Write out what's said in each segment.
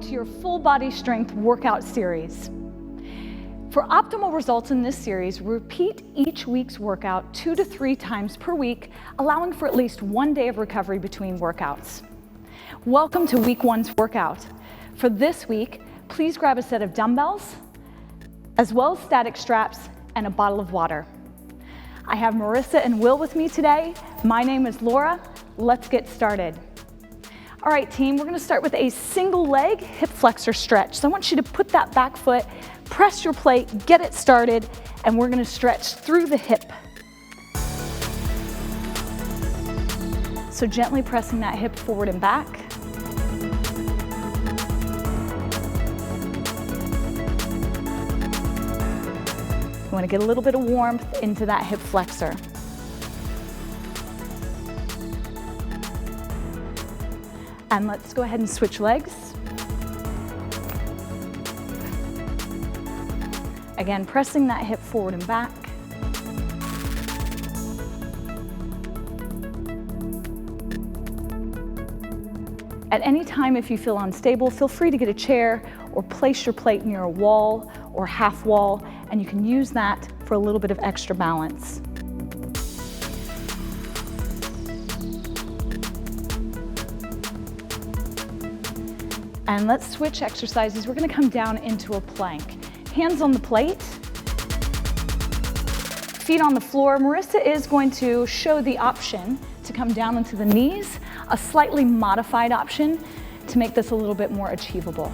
welcome to your full body strength workout series. For optimal results in this series, repeat each week's workout 2 to 3 times per week, allowing for at least 1 day of recovery between workouts. Welcome to week 1's workout. For this week, please grab a set of dumbbells, as well as static straps and a bottle of water. I have Marissa and Will with me today. My name is Laura. Let's get started. All right, team, we're gonna start with a single leg hip flexor stretch. So I want you to put that back foot, press your plate, get it started, and we're gonna stretch through the hip. So gently pressing that hip forward and back. You wanna get a little bit of warmth into that hip flexor. And let's go ahead and switch legs. Again, pressing that hip forward and back. At any time, if you feel unstable, feel free to get a chair or place your plate near a wall or half wall, and you can use that for a little bit of extra balance. And let's switch exercises. We're gonna come down into a plank. Hands on the plate, feet on the floor. Marissa is going to show the option to come down into the knees, a slightly modified option to make this a little bit more achievable.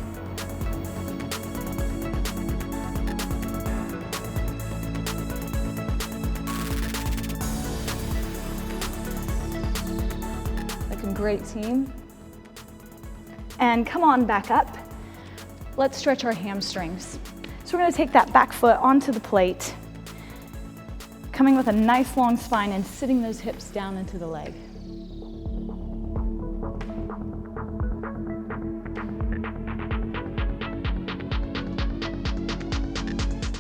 Looking great, team. And come on back up. Let's stretch our hamstrings. So we're gonna take that back foot onto the plate, coming with a nice long spine and sitting those hips down into the leg.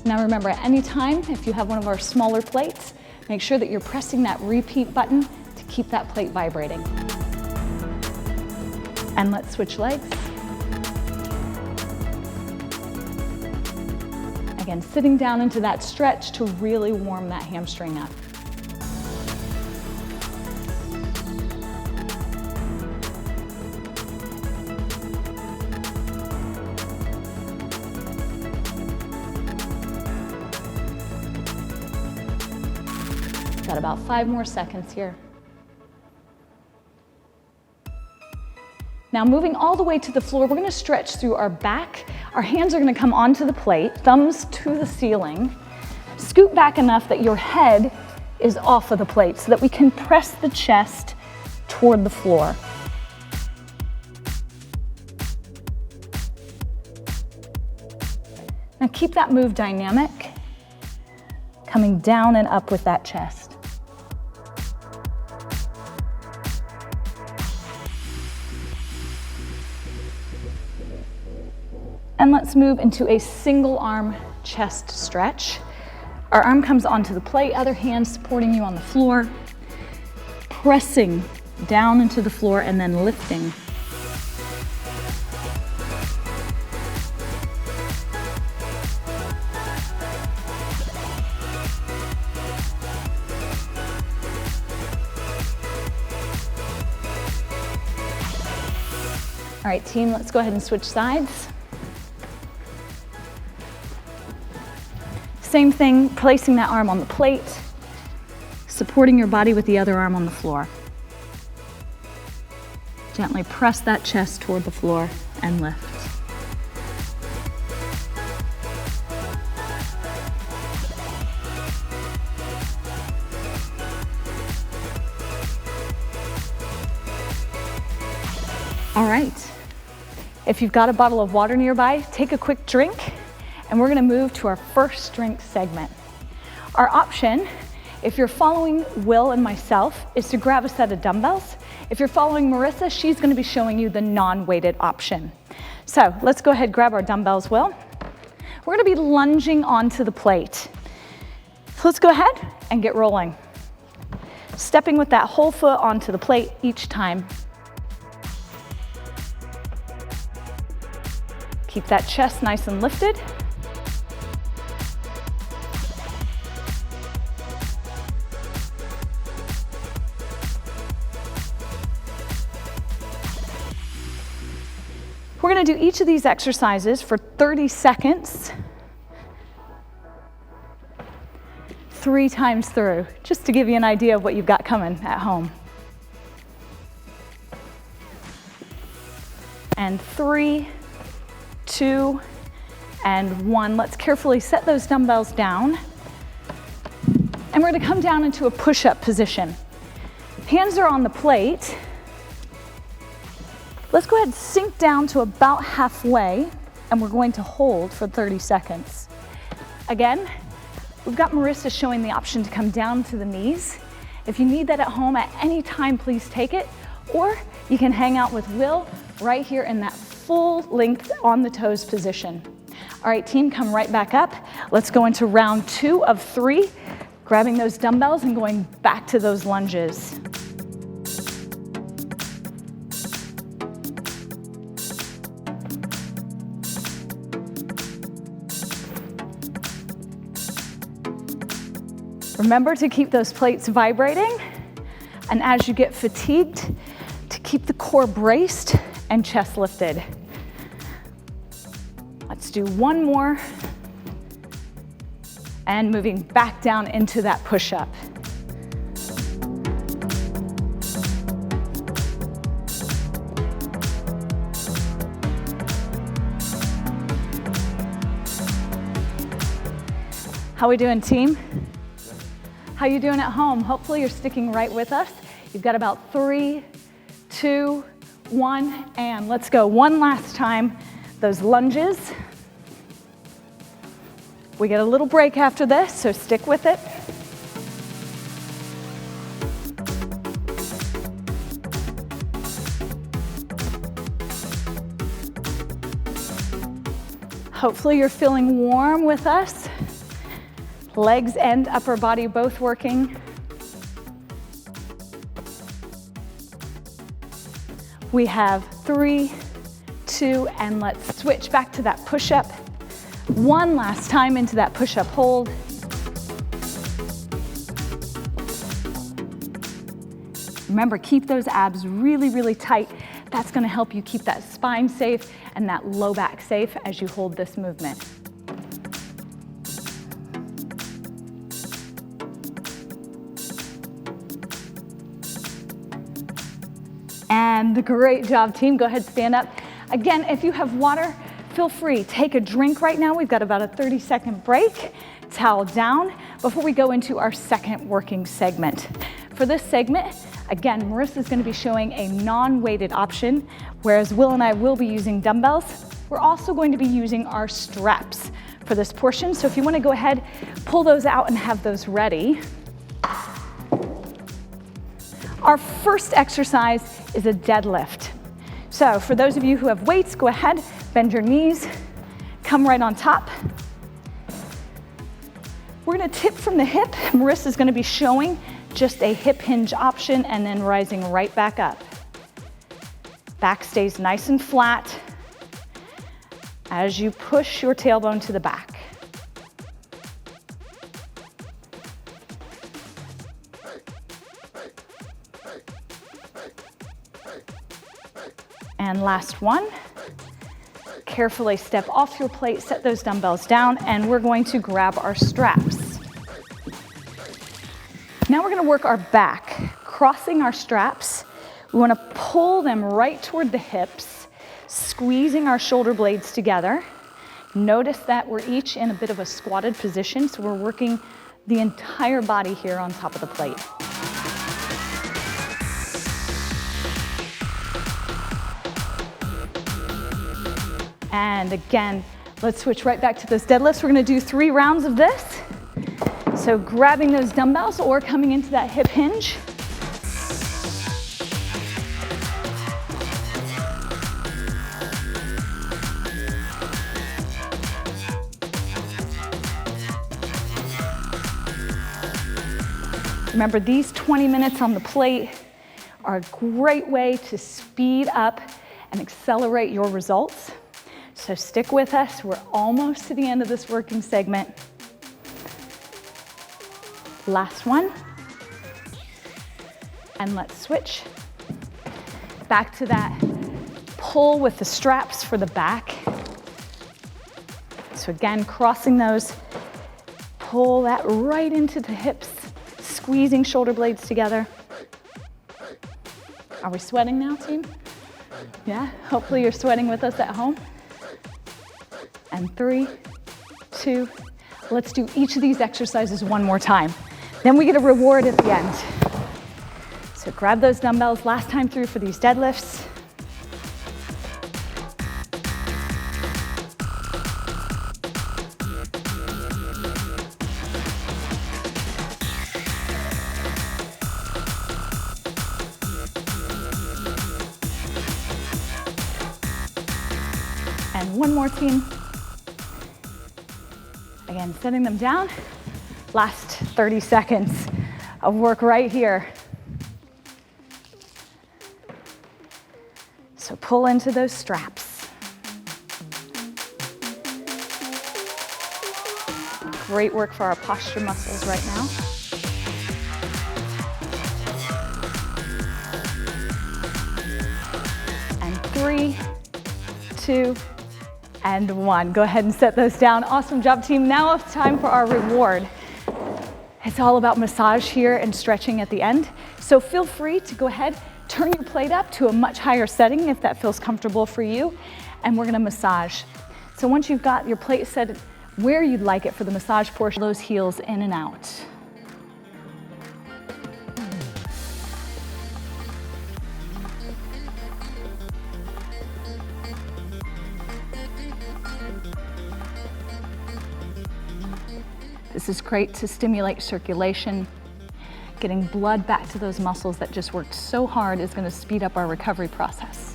Now remember, at any time, if you have one of our smaller plates, make sure that you're pressing that repeat button to keep that plate vibrating. And let's switch legs. Again, sitting down into that stretch to really warm that hamstring up. Got about 5 more seconds here. Now moving all the way to the floor, we're gonna stretch through our back. Our hands are gonna come onto the plate, thumbs to the ceiling. Scoot back enough that your head is off of the plate so that we can press the chest toward the floor. Now keep that move dynamic, coming down and up with that chest. And let's move into a single arm chest stretch. Our arm comes onto the plate, other hand supporting you on the floor, pressing down into the floor and then lifting. All right, team, let's go ahead and switch sides. Same thing, placing that arm on the plate, supporting your body with the other arm on the floor. Gently press that chest toward the floor and lift. All right, if you've got a bottle of water nearby, take a quick drink. And we're gonna move to our first strength segment. Our option, if you're following Will and myself, is to grab a set of dumbbells. If you're following Marissa, she's gonna be showing you the non-weighted option. So let's go ahead and grab our dumbbells, Will. We're gonna be lunging onto the plate. So let's go ahead and get rolling. Stepping with that whole foot onto the plate each time. Keep that chest nice and lifted. We're going to do each of these exercises for 30 seconds, 3 times through, just to give you an idea of what you've got coming at home. And 3, 2, and 1. Let's carefully set those dumbbells down. And we're going to come down into a push-up position. Hands are on the plate. Let's go ahead and sink down to about halfway, and we're going to hold for 30 seconds. Again, we've got Marissa showing the option to come down to the knees. If you need that at home at any time, please take it, or you can hang out with Will right here in that full length on the toes position. All right, team, come right back up. Let's go into round 2 of 3, grabbing those dumbbells and going back to those lunges. Remember to keep those plates vibrating, and as you get fatigued, to keep the core braced and chest lifted. Let's do one more, and moving back down into that push-up. How we doing, team? How you doing at home? Hopefully you're sticking right with us. You've got about 3, 2, 1, and let's go. One last time, those lunges. We get a little break after this, so stick with it. Hopefully you're feeling warm with us. Legs and upper body both working. We have 3, 2, and let's switch back to that push-up. One last time into that push-up hold. Remember, keep those abs really, really tight. That's gonna help you keep that spine safe and that low back safe as you hold this movement. And great job, team. Go ahead, stand up. Again, if you have water, feel free. Take a drink right now. We've got about a 30-second break. Towel down before we go into our second working segment. For this segment, again, Marissa's going to be showing a non-weighted option, whereas Will and I will be using dumbbells. We're also going to be using our straps for this portion. So if you want to go ahead, pull those out and have those ready. Our first exercise is a deadlift. So for those of you who have weights, go ahead, bend your knees, come right on top. We're gonna tip from the hip. Marissa's gonna be showing just a hip hinge option and then rising right back up. Back stays nice and flat as you push your tailbone to the back. And last one. Carefully step off your plate, set those dumbbells down, and we're going to grab our straps. Now we're going to work our back, crossing our straps. We want to pull them right toward the hips, squeezing our shoulder blades together. Notice that we're each in a bit of a squatted position, so we're working the entire body here on top of the plate. And again, let's switch right back to those deadlifts. We're gonna do 3 rounds of this. So grabbing those dumbbells or coming into that hip hinge. Remember, these 20 minutes on the plate are a great way to speed up and accelerate your results. So stick with us. We're almost to the end of this working segment. Last one. And let's switch back to that pull with the straps for the back. So again, crossing those, pull that right into the hips, squeezing shoulder blades together. Are we sweating now, team? Yeah, hopefully you're sweating with us at home. And 3, 2, let's do each of these exercises one more time. Then we get a reward at the end. So grab those dumbbells last time through for these deadlifts. And one more, team. Again, setting them down. Last 30 seconds of work right here. So pull into those straps. Great work for our posture muscles right now. And 3, 2, and 1. Go ahead and set those down. Awesome job, team. Now it's time for our reward. It's all about massage here and stretching at the end. So feel free to go ahead, turn your plate up to a much higher setting if that feels comfortable for you, and we're gonna massage. So once you've got your plate set where you'd like it for the massage portion, those heels in and out. This is great to stimulate circulation. Getting blood back to those muscles that just worked so hard is going to speed up our recovery process.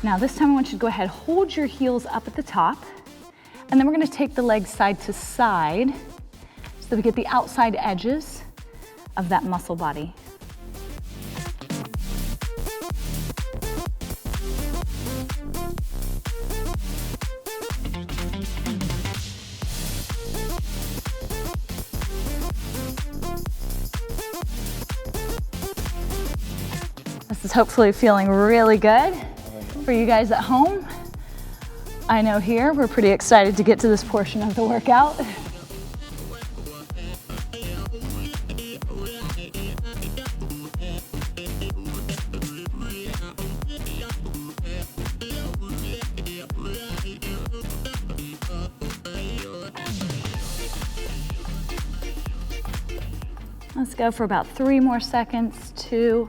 Now this time I want you to go ahead, hold your heels up at the top, and then we're going to take the legs side to side so that we get the outside edges of that muscle body. This is hopefully feeling really good for you guys at home. I know here we're pretty excited to get to this portion of the workout. Let's go for about 3 more seconds, 2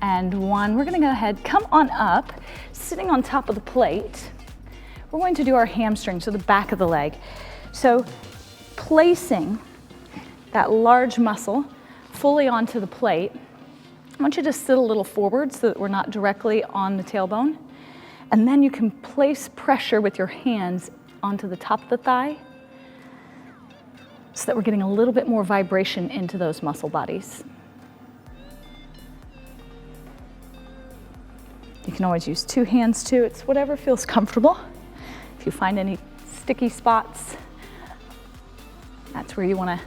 and 1. We're gonna go ahead, come on up, sitting on top of the plate. We're going to do our hamstrings, so the back of the leg. So placing that large muscle fully onto the plate, I want you to sit a little forward so that we're not directly on the tailbone. And then you can place pressure with your hands onto the top of the thigh so that we're getting a little bit more vibration into those muscle bodies. You can always use 2 hands too. It's whatever feels comfortable. If you find any sticky spots, that's where you want to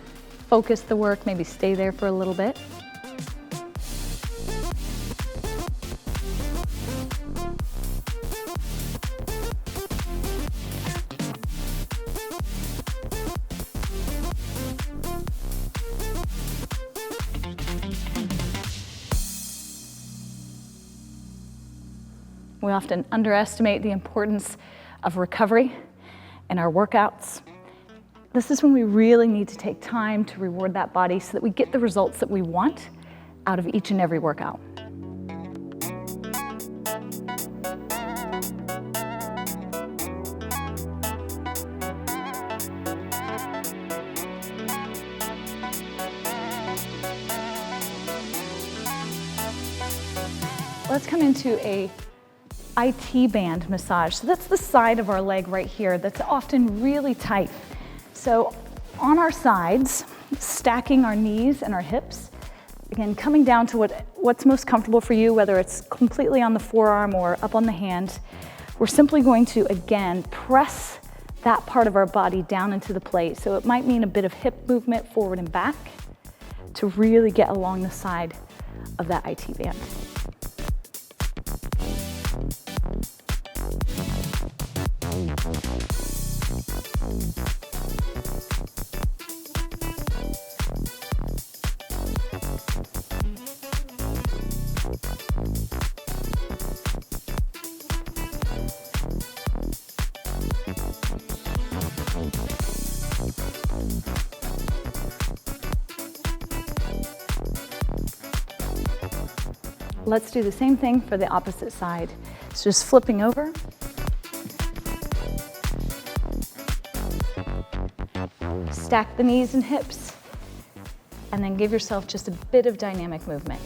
focus the work, maybe stay there for a little bit. We often underestimate the importance of recovery in our workouts. This is when we really need to take time to reward that body so that we get the results that we want out of each and every workout. Let's come into a IT band massage. So that's the side of our leg right here that's often really tight. So on our sides, stacking our knees and our hips, Again, coming down to what's most comfortable for you, whether it's completely on the forearm or up on the hand. We're simply going to, again, press that part of our body down into the plate. So it might mean a bit of hip movement forward and back to really get along the side of that IT band. Let's do the same thing for the opposite side. So just flipping over. Stack the knees and hips, and then give yourself just a bit of dynamic movement.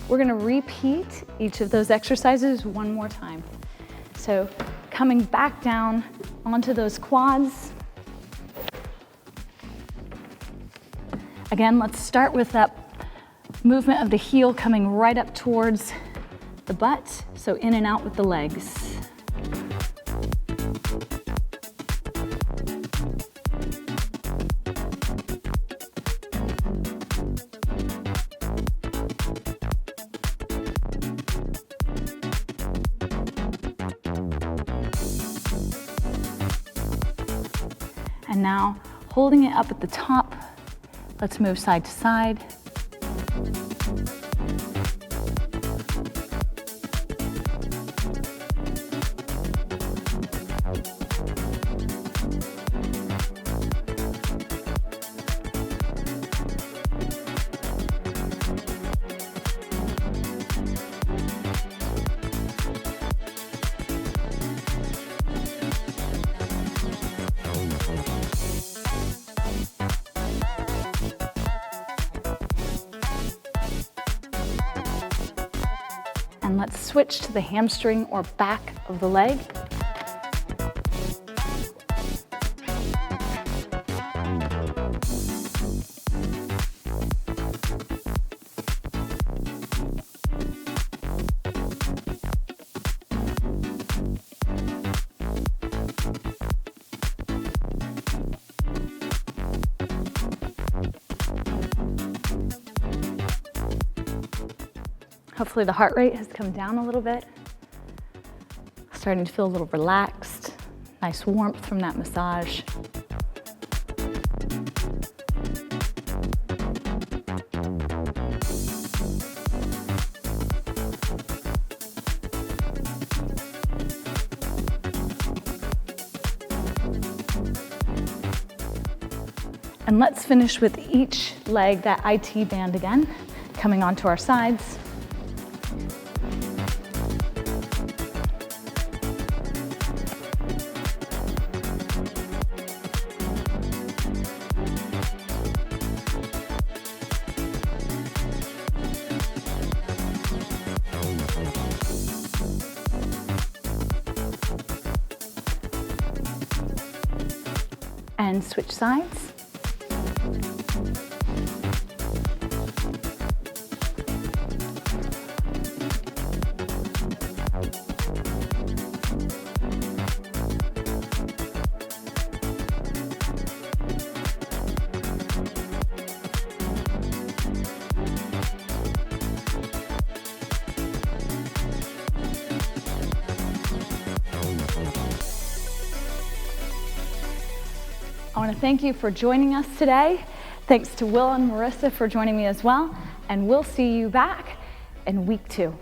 We're going to repeat each of those exercises one more time. So coming back down onto those quads. Again, let's start with that movement of the heel coming right up towards the butt, so in and out with the legs. And now, holding it up at the top, let's move side to side. And let's switch to the hamstring or back of the leg. Hopefully the heart rate has come down a little bit. Starting to feel a little relaxed. Nice warmth from that massage. And let's finish with each leg, that IT band again, coming onto our sides. And switch sides. I want to thank you for joining us today. Thanks to Will and Marissa for joining me as well. And we'll see you back in week 2.